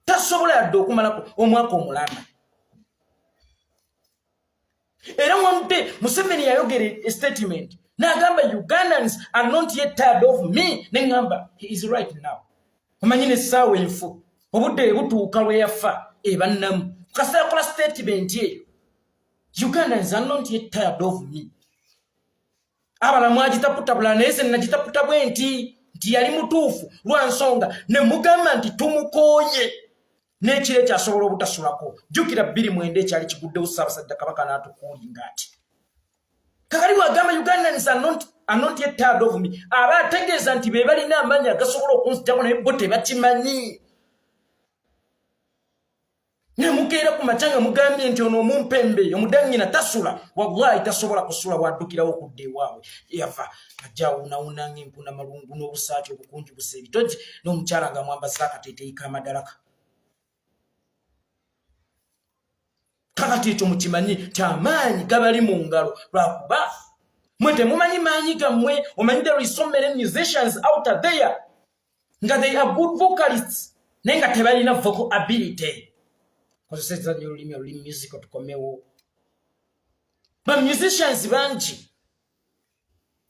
Tasobola yadde okumalako omwaka omulamba. Era wamute Museveni yayogera statement n'agamba Ugandans are not yet tired of me. N'engamba he is right now. Omanyi n'essaawa enfu obudde butuuka lwe yafa ebannamu kasita yakola statement eyo, Ugandans are not yet tired of me. Abalamu agitaputabula naye se nagitaputa bwe nti yali mutuufu lwa nsonga ne mugamba nti tumukooye n'ekiro ekyasobola obutasulako. Jjukira 2009 ekyali kiguddewo Ssaabasajja Kabaka n'atukuulinga ati kakali bw'agamba Ugandans are not yet tired of me, aba ategeeza nti be balina amaanyi agasobola okunzitako naye bo tebakimanyi. Ne mukeera ku macanga mugambye nti ono omumpembe omudannyina tasula, wallahi tasobola kusula bw'addukirawo okudda ewaabwe. Yava ajja awunaawuna ng'empuna malungu n'obusaati obukunjubusa ebitogi n'omukyala nga mwambaza akateeteeyi k'amadalaka. Kakati ekyo mukimanyi kyamaanyi gabali mu ngalo lwakuba mwe temumanyi maanyi gammwe. Omanyi there is so many musicians out there nga they are good vocalists naye nga tebalina vocal ability. Kozeseza olulimi musical tukomewo. Ba musicians bangi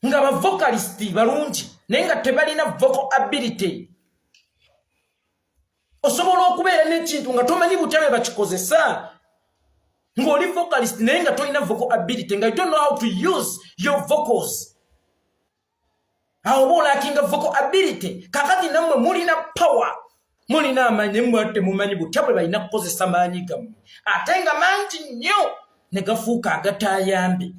nga ba vocalists balungi naye nga tebalina vocal ability. Osobola okubeera n'ekintu nga tomanyi butya bakikozesa ng'oli vocalist naye nga tolina vocal ability, nga you don't know how to use your vocals. Awo oba olakinga vocal ability. Kakati nammwe mulina power, mulina amaanyi mmwe temumanyi butya bwe balina kukozesa maanyi gammwe ate nga mangi nnyo ne gafuuka agatayambe.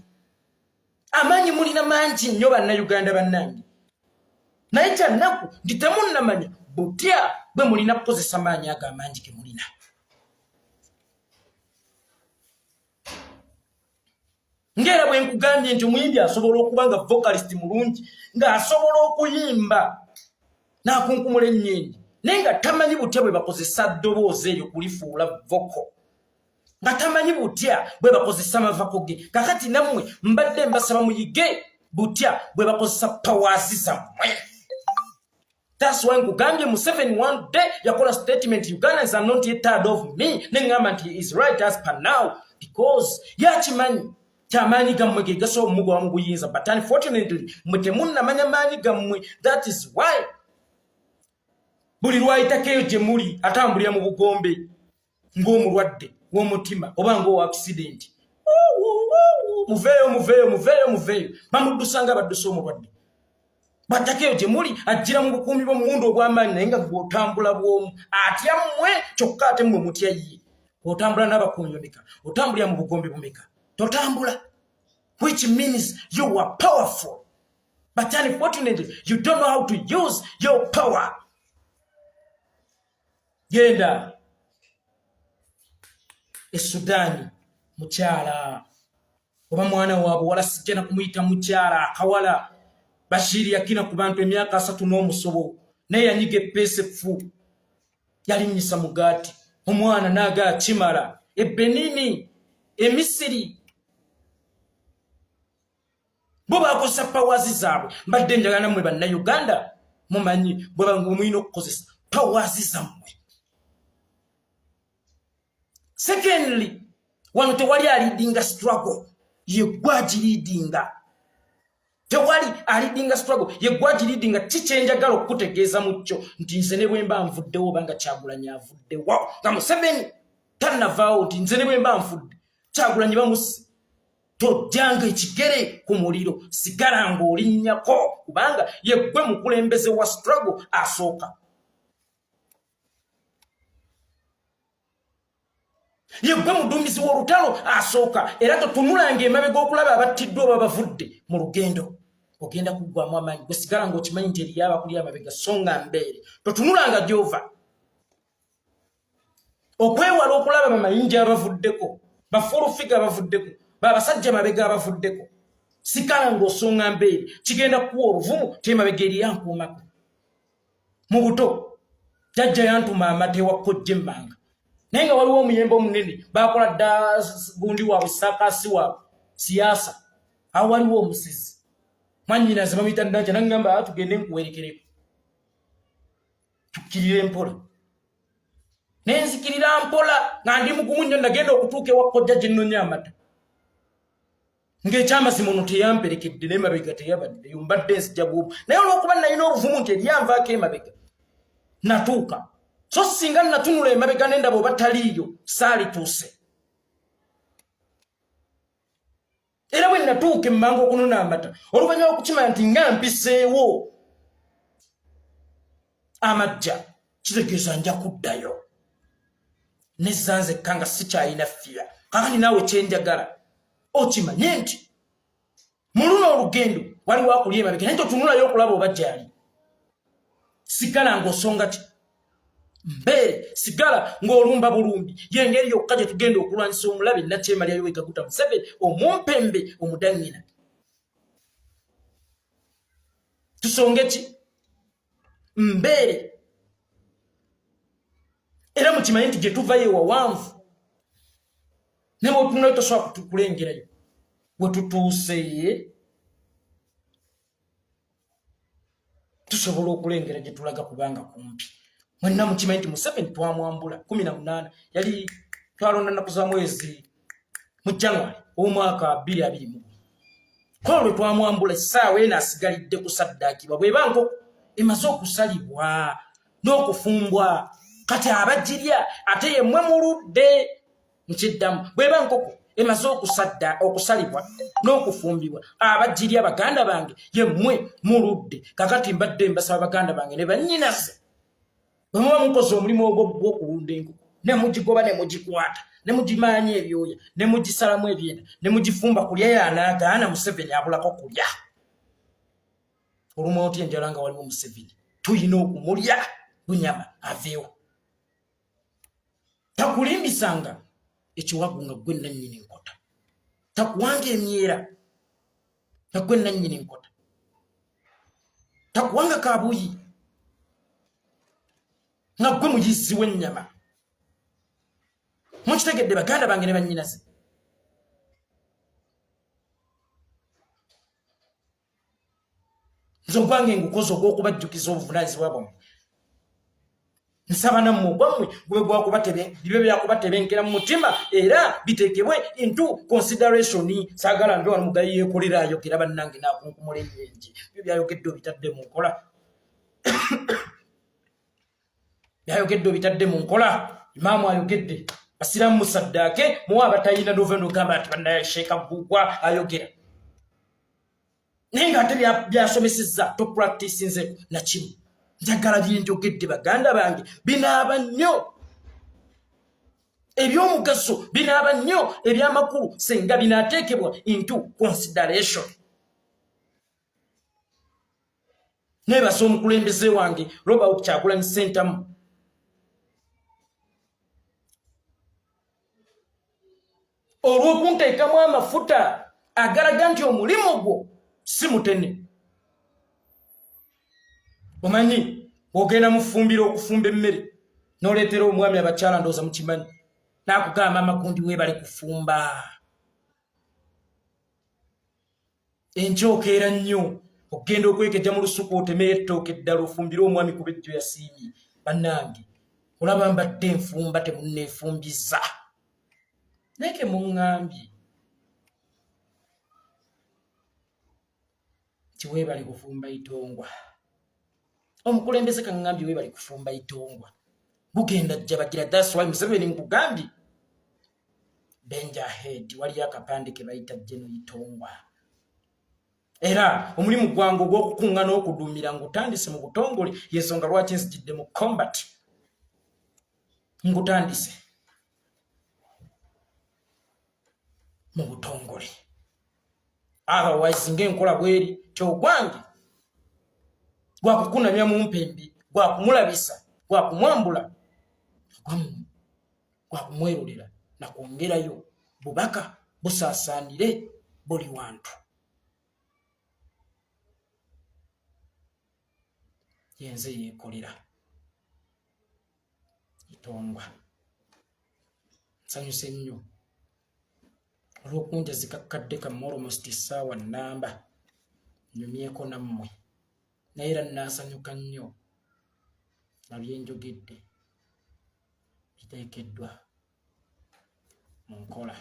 Amaanyi mulina mangi nnyo bannayuganda bannange, naye kyannaku nti temunnamanya butya bwe mulina kukozesa maanyi ago amangi ge mulina. Ngera bwe nkugambye nti omuyimbi asobola okuba nga vocalist mulungi ng'asobola okuyimba n'akunkumula ennyenyi naye nga tamanyi butya bwe bakozesa ddoboozi eryo kulifuula vocal, nga tamanyi butya bwe bakozesa amavako ge. Kakati nammwe mbadde mbasaba muyige butya bwe bakozesa powers zammwe. That's why nkugambye Museveni one day yakola statement Ugandans are not yet tired of me. N'engamba nti he is right as per now because yakimanyi kyamaanyi gammwe ge gasobola omugwa muguyinza, but unfortunately mwe temunnamanya maanyi gammwe. That is why buli lwayitako eyo gye muli atambulira mu bugombe ng'omulwadde w'omutima oba ng'owa accident. Muveeyo bamuddusa nga baddusa omulwadde. Bw'attako eyo gye muli ajjira mu bukuumi bw'omuwundo ogw'amaanyi naye nga gw'otambula bw'omu. Atya mmwe kyokka ate mmwe mutya ye. Otambula n'abakuumi bameka, otambulira mu bugombe bumeka, totambula. Which means you are powerful. But unfortunately, you don't know how to use your power. Genda Sudani mukyala oba mwana waabwe wala sijja na kumuyita mukyala akawala Bashiri yakina ku bantu emyaka 3 n'omusobo naye yanyiga epeesefu yalinnyisa mugaati omwana naaga kimala Benin Misiri bo bakozesa powers zaabwe. Mbadde njagala nammwe bannayuganda mumanyi bwe muyina okukozesa powers zammwe. Secondly, wano tewali alidinga struggle yegwaji leadinga. Tewali alidinga struggle yegwaji leadinga. Kikyenjagala okutegeeza mucyo nti nze ne bwe mba nvuddewo banga Kyagulanyi avuddewo nga Museveni tannavaawo nti nze ne bwe mba nfudde Kyagulanyi bamusi tojjanga ekigere ku muliro sigala ng'olinnyako kubanga yeggwe mukulembeze wa struggle asooka. Yeggwe muduumizi w'olutalo asooka era totunulanga emabega okulaba abattiddwa babavudde mu lugendo ogenda kuggwamu amaanyi gwe sigala ng'okimanyi nti eriyo abakuli amabega songa mbeere totunulanga gy'ova okwewala okulaba bamayinja abavuddeko bafulufiga abavuddeko babasajja mabega abavuddeko sikala ng'osonga mbeere kigenda kuwa oluvumu tyemabega eri yankuumako mu buto jajja yantuma amate wa kojja emmanga naye nga waliwo omuyembe omunene bakola dda gundi waabwe saakasi waabwe siyaasa awo waliwo omusizi mwannyinaze bamuyita nnanja nangamba tugende nkuwerekereko tukkirire mpola nenzikirira mpola nga ndi mugumu nnyo nagenda okutuuka ewa kojja gye nnonya amata ng'ekyamazima ono teyamperekedde n'emabega teyabaddeyo mbadde nzija bw'obu naye olw'okuba nalina oluvumu nti eryanvaako emabega natuuka. So singa natunula emabega n'endaba oba taliiyo saalituuse. Era bwe natuuka emmanga okunona amata oluvannyuma okukimanya nti nga mpiseewo amajja kitegeeza nja kuddayo nezanze kanga sikyalina fiya kakati naawe kyenjagala okimanye nti mu luno olugendo waliwo akuli emabega naye totunulayo okulaba oba gyali sigala ng'osonga ki mbeere sigala ng'olumba bulumbi yengeri yokka gye tugenda okulwanyisa omulabe Nakyema Yoweri Kaguta Museveni omumpembe omudanyina tusonge ki mbeere era mukimanyi nti gye tuvayo wawanvu ne bw'otunayo tosobola kulengerayo we tutuuse tusobola okulengera gye tulaga kubanga kumpi. Mwenna mukimanyi nti Museveni twamwambula 18 yali twalonda nnaku za mwezi mu January omwaka 2021 kolwe twamwambula essaawa eno asigalidde kusaddaakibwa bwe bango emaze okusalibwa n'okufumbwa kati abajirya ate yemmwe muludde nkiddamu bwe bankoko emaze okusalibwa n'okufumbibwa abajirya baganda bange yemmwe muludde kakati mbadde mbasaba baganda bange ne bannyinaze bwe muba mukoze omulimu ogw'okulunda enkoko ne mugigoba ne mugikwata ne mugimaanya ebyoya ne mugisalamu ebyenda ne mugifumba kulya y'anaagaana Museveni abulako kulya oluma oti enjala nga waliwo Museveni tuyina okumulya lunyama aveewo takulimbisanga ekiwagu nga gwe nannyini nkota takuwanga emyera nga gwe nannyini nkota takuwanga kabuyi nga gwe muyizzi w'ennyama mukitegedde baganda bange ne bannyinaze nze ogwange ngukoze ogw'okubajjukiza obuvunaanyizibwa bwammwe nsaba nammwe gwammwe gwe gwakubatebe bibe byakubatebenkera mu mutima era bitekebwe into consideration. Saagala nge wano Mugayi Yekolera ayogera bannange n'akunkumula enyenje byo byayogedde obitadde mu nkola. Byayogedde obitadde mu nkola. Imaamu ayogedde basiramu musaddaake muwa abatayina noveno gamba ati bannaye Sheeka Gugwa ayogera naye ng'ate byasomesezza to practice nze na kimu. Njagala bye njogedde baganda bange binaaba nnyo eby'omugaso, binaaba nnyo eby'amakulu senga binaateekebwa into consideration. Neebasa omukulembeze wange Robert Kyagulanyi Ssentamu olw'okunteekamu amafuta agalaga nti omulimu gwo si mutene. Omanyi ogenda mu ffumbiro okufumba emmere n'oleetera omwami abakyala ndowooza mukimanyi n'akugamba amagundi weebale kufumba. Enkyokeera nnyo ogenda okwekejja mu lusuku oteme ettooke eddala ofumbire omwami kuba ejjo yasiimye. Bannange olaba mbadde enfumba temunneefumbiza naye ke muŋŋambye nti weebale kufumba itongwa. Omukulembeze kaŋŋambye weebale kufumba itongwa. Bugenda jja bagira that's why Museveni nkugambye Benja Head waliyo akapande ke bayita Jeno Itongwa. Era omulimu gwange ogw'okukuŋŋaana okuduumira ngutandise mu butongole y'ensonga lwaki nzijjidde mu combat. Ngutandise mu butongole. Otherwise ng'enkola bweri kyogwange gwakukunamya mu mpembi, gwakumulabisa, gwakumwambula, gwakumwerulira nakwongerayo bubaka busaasaanire buli wantu. Yenze Yekolera Itongwa. Nsanyuse nnyo olw'okunja zikakkadde kamu almost essaawa nnamba nyumyeko nammwe naye era nnaasanyuka nnyo na bye njogedde biteekeddwa mu nkola.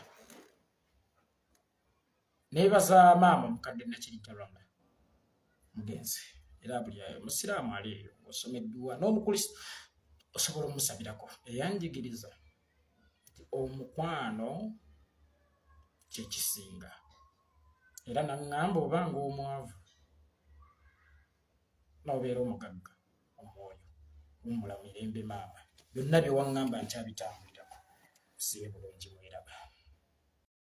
Neebaza maama omukadde Nakirijalonda mugenzi era buli omusiraamu ali eyo osomeddwa n'omukulisitu osobola omusabirako eyanjigiriza nti omukwano kyekisinga era naŋŋamba obanga omwavu n'obeera omugagga omwoyo wummula mirembe maama byonna bye waŋŋamba nkyabitambulirako sibe bulungi.